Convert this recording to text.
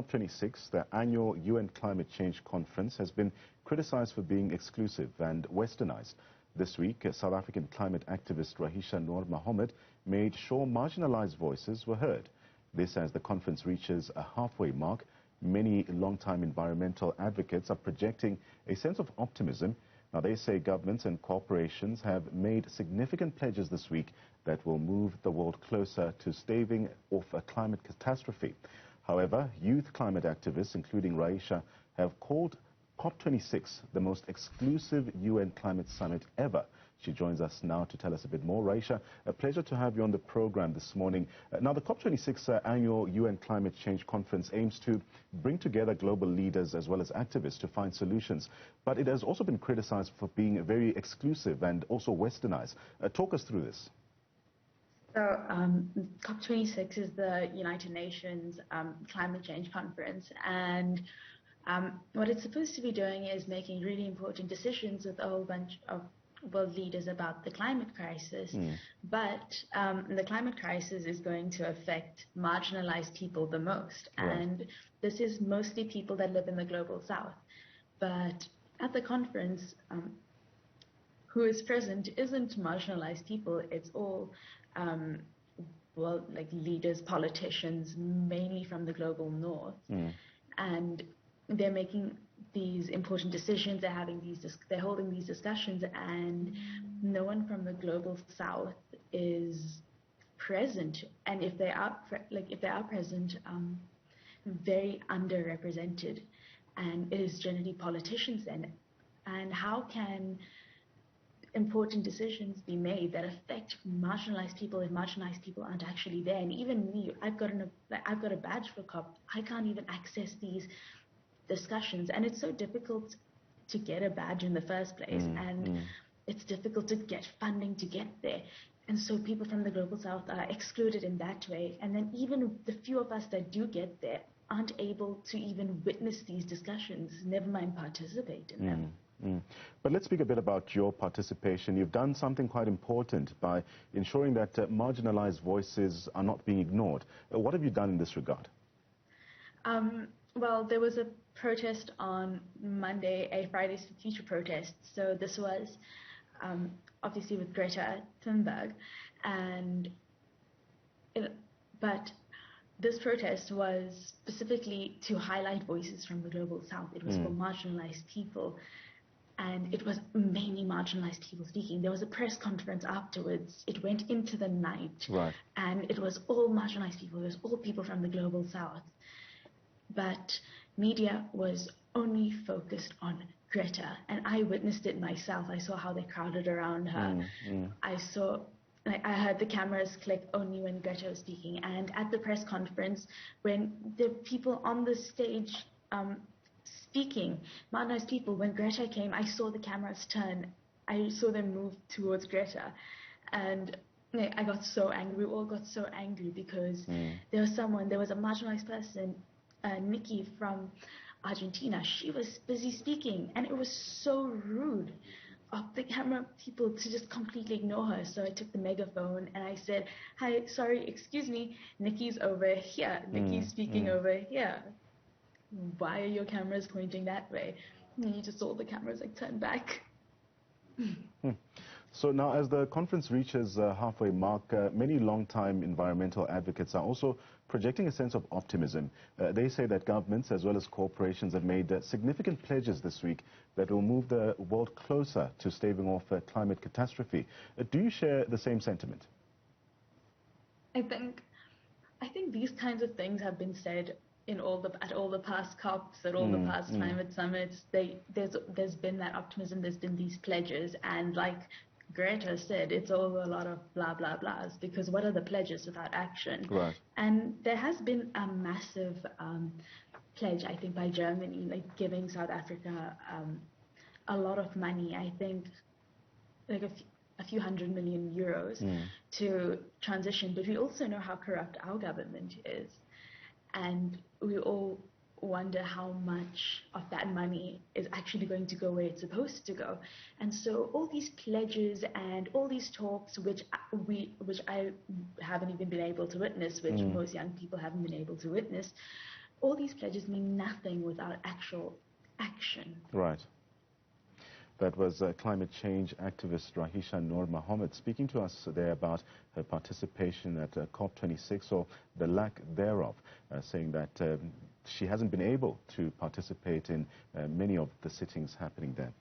COP26, the annual UN Climate Change Conference, has been criticized for being exclusive and westernized. This week, South African climate activist Raeesah Noor-Mahomed made sure marginalized voices were heard. This as the conference reaches a halfway mark. Many long-time environmental advocates are projecting a sense of optimism. Now, they say governments and corporations have made significant pledges this week that will move the world closer to staving off a climate catastrophe. However, youth climate activists, including Raeesha, have called COP26 the most exclusive UN climate summit ever. She joins us now to tell us a bit more. Raeesha, a pleasure to have you on the program this morning. Now, the COP26 annual UN Climate Change Conference aims to bring together global leaders as well as activists to find solutions. But it has also been criticized for being very exclusive and also westernized. Talk us through this. So COP26 is the United Nations Climate Change Conference, and what it's supposed to be doing is making really important decisions with a whole bunch of world leaders about the climate crisis. But the climate crisis is going to affect marginalized people the most, and this is mostly people that live in the global south. But at the conference, who is present isn't marginalized people, it's all well, like leaders, politicians, mainly from the global north, and they're making these important decisions. They're holding these discussions, and no one from the global south is present. And if they are present, very underrepresented, and it is generally politicians then. And how can important decisions be made that affect marginalized people if marginalized people aren't actually there? And even me, I've got a badge for COP. I can't even access these discussions, and it's so difficult to get a badge in the first place, and it's difficult to get funding to get there. And so people from the global south are excluded in that way, and then even the few of us that do get there aren't able to even witness these discussions, never mind participate in them. But let's speak a bit about your participation. You've done something quite important by ensuring that marginalized voices are not being ignored. What have you done in this regard? Well, there was a protest on Monday, a Fridays for Future protest. So this was obviously with Greta Thunberg, but this protest was specifically to highlight voices from the global south. It was for marginalized people, and it was mainly marginalized people speaking. There was a press conference afterwards. It went into the night, and it was all marginalized people. It was all people from the global south. But media was only focused on Greta, and I witnessed it myself. I saw how they crowded around her. I heard the cameras click only when Greta was speaking. And at the press conference, when the people on the stage speaking, marginalized people, when Greta came, I saw the cameras turn. I saw them move towards Greta, and I got so angry. We all got so angry because there was a marginalized person, Nikki from Argentina. She was busy speaking, and it was so rude of the camera people to just completely ignore her. So I took the megaphone and I said, "Hi, sorry, excuse me, Nikki's over here. Nikki's speaking over here. Why are your cameras pointing that way?" And you just saw the cameras like turn back. So now, as the conference reaches halfway mark, many long-time environmental advocates are also projecting a sense of optimism. They say that governments as well as corporations have made significant pledges this week that will move the world closer to staving off a climate catastrophe. Do you share the same sentiment? I think these kinds of things have been said at all the past COPs, at all the past climate summits. There's been that optimism. There's been these pledges, and like Greta said, it's all a lot of blah blah blahs, because what are the pledges without action? And there has been a massive pledge, I think, by Germany, like giving South Africa a lot of money. I think like a few €100 million to transition. But we also know how corrupt our government is, and we all wonder how much of that money is actually going to go where it's supposed to go. And so all these pledges and all these talks, which I haven't even been able to witness, which most young people haven't been able to witness, all these pledges mean nothing without actual action. Right. That was climate change activist Raeesah Noor-Mahomed speaking to us there about her participation at COP26, or the lack thereof, saying that she hasn't been able to participate in many of the sittings happening there.